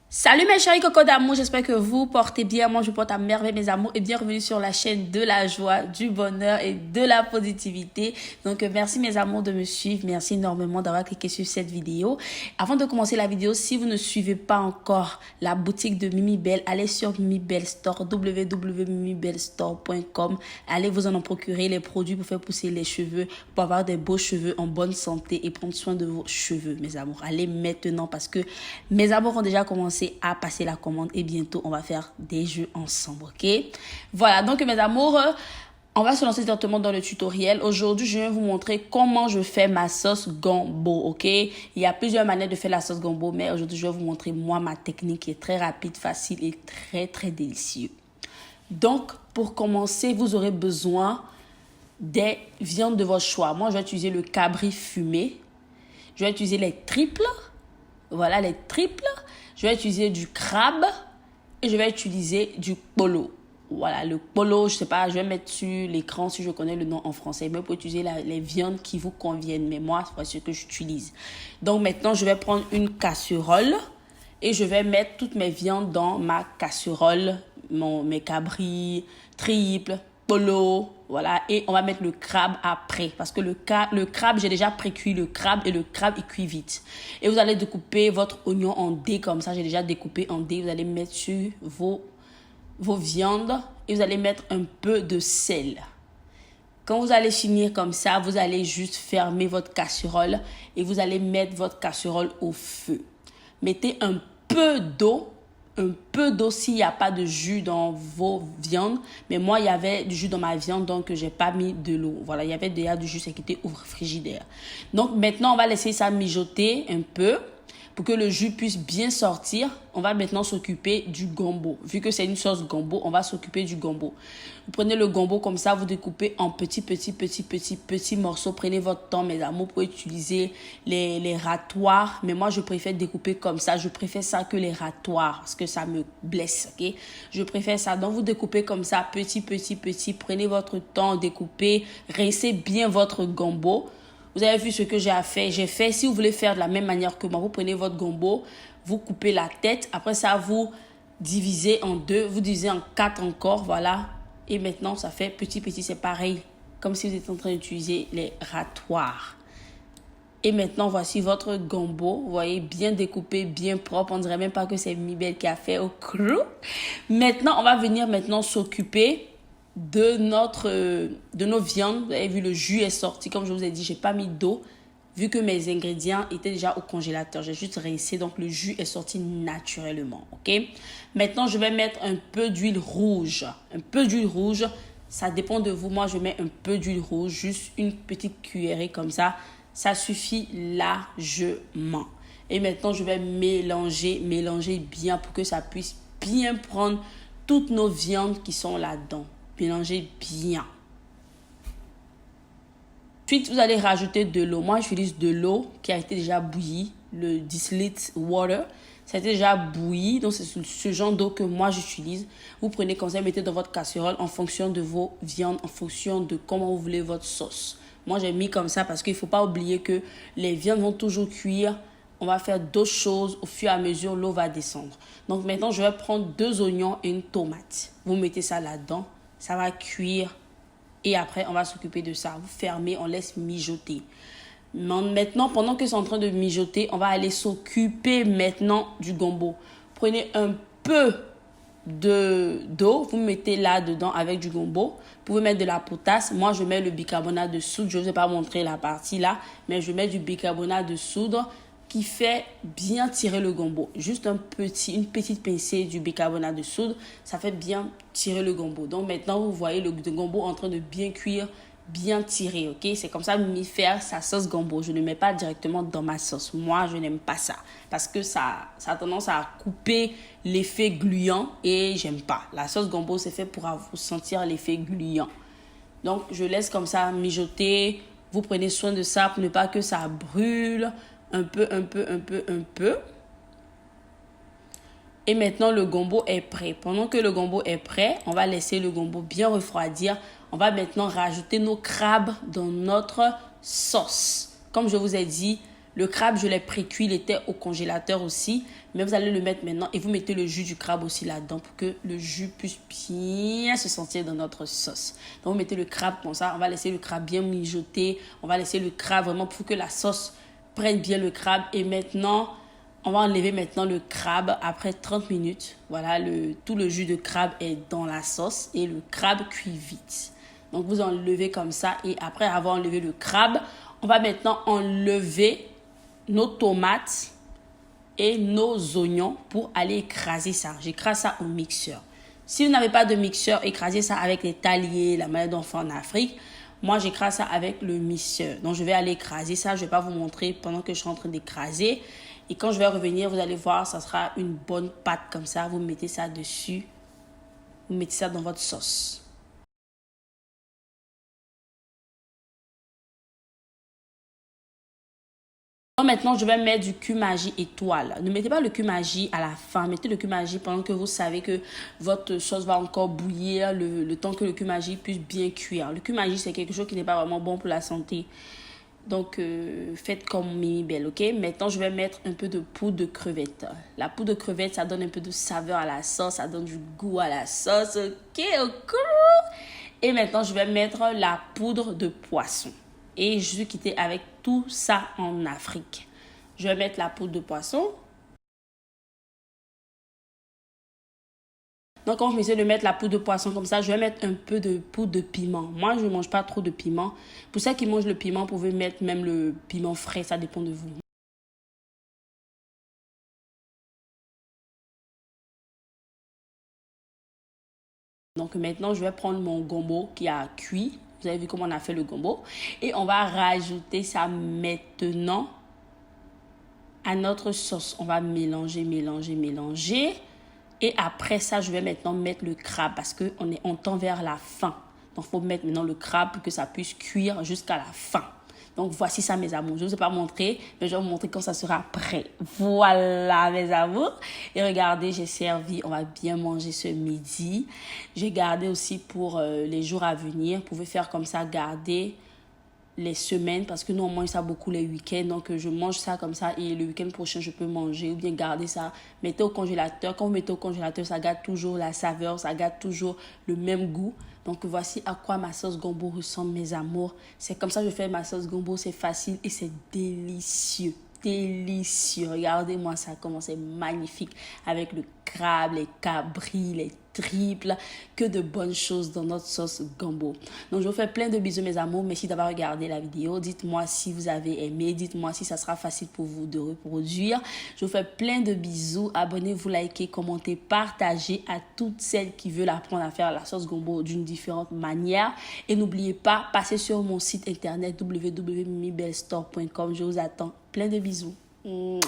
Salut mes chéris cocos d'amour, j'espère que vous portez bien. Moi je porte à merveille mes amours et bienvenue sur la chaîne de la joie, du bonheur et de la positivité. Donc merci mes amours de me suivre, merci énormément d'avoir cliqué sur cette vidéo. Avant de commencer la vidéo, si vous ne suivez pas encore la boutique de Mimi Belle, allez sur Mimi Belle Store, www.mimibellestore.com. Allez vous en procurer les produits pour faire pousser les cheveux, pour avoir des beaux cheveux en bonne santé et prendre soin de vos cheveux mes amours. Allez maintenant parce que mes amours ont déjà commencé à passer la commande et bientôt on va faire des jeux ensemble, ok? Voilà, donc mes amours, on va se lancer directement dans le tutoriel. Aujourd'hui, je vais vous montrer comment je fais ma sauce gombo, ok? Il y a plusieurs manières de faire la sauce gombo, mais aujourd'hui, je vais vous montrer moi ma technique qui est très rapide, facile et très délicieux. Donc, pour commencer, vous aurez besoin des viandes de votre choix. Moi, je vais utiliser le cabri fumé. Je vais utiliser les triples. Voilà, les triples. Je vais utiliser du crabe et je vais utiliser du polo. Voilà, le polo, je sais pas, je vais mettre sur l'écran si je connais le nom en français. Mais vous pouvez utiliser les viandes qui vous conviennent. Mais moi, c'est ce que j'utilise. Donc maintenant, je vais prendre une casserole et je vais mettre toutes mes viandes dans ma casserole. Mes cabris, triples, polo, voilà. Et on va mettre le crabe après. Parce que le crabe, j'ai déjà pré-cuit le crabe et le crabe, il cuit vite. Et vous allez découper votre oignon en dés comme ça. J'ai déjà découpé en dés. Vous allez mettre sur vos viandes et vous allez mettre un peu de sel. Quand vous allez finir comme ça, vous allez juste fermer votre casserole et vous allez mettre votre casserole au feu. Mettez un peu d'eau s'il n'y a pas de jus dans vos viandes. Mais moi, il y avait du jus dans ma viande, donc je n'ai pas mis de l'eau. Voilà, il y avait déjà du jus qui était au frigidaire. Donc maintenant, on va laisser ça mijoter un peu pour que le jus puisse bien sortir. On va maintenant s'occuper du gombo. Vu que c'est une sauce gombo, on va s'occuper du gombo. Vous prenez le gombo comme ça, vous découpez en petits morceaux. Prenez votre temps, mes amours, pour utiliser les râtoirs. Mais moi, je préfère découper comme ça. Je préfère ça que les râtoirs parce que ça me blesse, ok? Je préfère ça. Donc, vous découpez comme ça, petit. Prenez votre temps, découpez. Rincez bien votre gombo. Vous avez vu ce que j'ai fait. Si vous voulez faire de la même manière que moi, vous prenez votre gombo, vous coupez la tête. Après ça, vous divisez en deux, vous divisez en 4 encore, voilà. Et maintenant, ça fait petit, c'est pareil. Comme si vous étiez en train d'utiliser les râtoirs. Et maintenant, voici votre gombo. Vous voyez, bien découpé, bien propre. On dirait même pas que c'est Mimi Belle qui a fait au crew. Maintenant, on va venir s'occuper de nos viandes. Vous avez vu, le jus est sorti. Comme je vous ai dit, j'ai pas mis d'eau. Vu que mes ingrédients étaient déjà au congélateur. J'ai juste rincé. Donc, le jus est sorti naturellement. OK? Maintenant, je vais mettre un peu d'huile rouge. Un peu d'huile rouge. Ça dépend de vous. Moi, je mets un peu d'huile rouge. Juste une petite cuillerée comme ça. Ça suffit largement. Et maintenant, je vais mélanger bien pour que ça puisse bien prendre toutes nos viandes qui sont là-dedans. Mélangez bien. Ensuite, vous allez rajouter de l'eau. Moi, j'utilise de l'eau qui a été déjà bouillie, le distilled water. Ça a été déjà bouilli, donc c'est ce genre d'eau que moi j'utilise. Vous prenez comme ça, mettez dans votre casserole en fonction de vos viandes, en fonction de comment vous voulez votre sauce. Moi, j'ai mis comme ça parce qu'il ne faut pas oublier que les viandes vont toujours cuire. On va faire d'autres choses. Au fur et à mesure, l'eau va descendre. Donc maintenant, je vais prendre 2 oignons et une tomate. Vous mettez ça là-dedans. Ça va cuire et après, on va s'occuper de ça. Vous fermez, on laisse mijoter. Maintenant, pendant que c'est en train de mijoter, on va aller s'occuper maintenant du gombo. Prenez un peu d'eau, vous mettez là-dedans avec du gombo. Vous pouvez mettre de la potasse. Moi, je mets le bicarbonate de soude. Je ne vous ai pas montré la partie là, mais je mets du bicarbonate de soude qui fait bien tirer le gombo. Juste une petite pincée du bicarbonate de soude, ça fait bien tirer le gombo. Donc maintenant, vous voyez le gombo en train de bien cuire, bien tirer, ok? C'est comme ça Mimi fait sa sauce gombo. Je ne mets pas directement dans ma sauce. Moi, je n'aime pas ça parce que ça a tendance à couper l'effet gluant et j'aime pas. La sauce gombo, c'est fait pour sentir l'effet gluant. Donc, je laisse comme ça mijoter. Vous prenez soin de ça pour ne pas que ça brûle. Un peu. Et maintenant, le gombo est prêt. Pendant que le gombo est prêt, on va laisser le gombo bien refroidir. On va maintenant rajouter nos crabes dans notre sauce. Comme je vous ai dit, Le crabe, je l'ai pré-cuit, il était au congélateur aussi. Mais vous allez le mettre maintenant et vous mettez le jus du crabe aussi là-dedans pour que le jus puisse bien se sentir dans notre sauce. Donc, vous mettez le crabe comme ça. On va laisser le crabe bien mijoter. On va laisser le crabe vraiment pour que la sauce prenne bien le crabe. Et maintenant, on va enlever maintenant le crabe après 30 minutes. Voilà, tout le jus de crabe est dans la sauce et le crabe cuit vite. Donc, vous enlevez comme ça. Et après avoir enlevé le crabe, on va maintenant enlever nos tomates et nos oignons pour aller écraser ça. J'écrase ça au mixeur. Si vous n'avez pas de mixeur, écrasez ça avec les taliers, la manette d'enfant en Afrique. Moi, j'écrase ça avec le mixeur. Donc, je vais aller écraser ça. Je ne vais pas vous montrer pendant que je suis en train d'écraser. Et quand je vais revenir, vous allez voir, ça sera une bonne pâte comme ça. Vous mettez ça dessus. Vous mettez ça dans votre sauce. Maintenant, je vais mettre du Kumagi étoile. Ne mettez pas le Kumagi à la fin. Mettez le Kumagi pendant que vous savez que votre sauce va encore bouillir, le temps que le Kumagi puisse bien cuire. Le Kumagi, c'est quelque chose qui n'est pas vraiment bon pour la santé. Donc, faites comme Mimi Belle, ok? Maintenant, je vais mettre un peu de poudre de crevette. La poudre de crevette, ça donne un peu de saveur à la sauce. Ça donne du goût à la sauce, ok? Et maintenant, je vais mettre la poudre de poisson. Et je suis quittée avec tout ça en Afrique. Je vais mettre la poudre de poisson. Donc, quand je essaie de mettre la poudre de poisson comme ça, je vais mettre un peu de poudre de piment. Moi, je ne mange pas trop de piment. Pour ceux qui mangent le piment, vous pouvez mettre même le piment frais. Ça dépend de vous. Donc, maintenant, je vais prendre mon gombo qui a cuit. Vous avez vu comment on a fait le gombo. Et on va rajouter ça maintenant à notre sauce. On va mélanger, mélanger, mélanger. Et après ça, je vais maintenant mettre le crabe parce qu'on tend vers la fin. Donc, il faut mettre maintenant le crabe pour que ça puisse cuire jusqu'à la fin. Donc, voici ça, mes amours. Je ne vous ai pas montré, mais je vais vous montrer quand ça sera prêt. Voilà, mes amours. Et regardez, j'ai servi. On va bien manger ce midi. J'ai gardé aussi pour les jours à venir. Vous pouvez faire comme ça, garder les semaines parce que nous on mange ça beaucoup les week-ends, donc je mange ça comme ça et le week-end prochain je peux manger ou bien garder ça, mettez au congélateur. Quand vous mettez au congélateur, ça garde toujours la saveur, ça garde toujours le même goût. Donc voici à quoi ma sauce gombo ressemble, mes amours. C'est comme ça que je fais ma sauce gombo, c'est facile et c'est délicieux. Délicieux. Regardez-moi ça, comment c'est magnifique avec le crabe, les cabris, les triples, que de bonnes choses dans notre sauce gombo. Donc je vous fais plein de bisous, mes amours. Merci d'avoir regardé la vidéo. Dites-moi si vous avez aimé, dites-moi si ça sera facile pour vous de reproduire. Je vous fais plein de bisous. Abonnez-vous, likez, commentez, partagez à toutes celles qui veulent apprendre à faire la sauce gombo d'une différente manière. Et n'oubliez pas, passez sur mon site internet www.mimibellestore.com. Je vous attends. Plein de bisous. Mouah.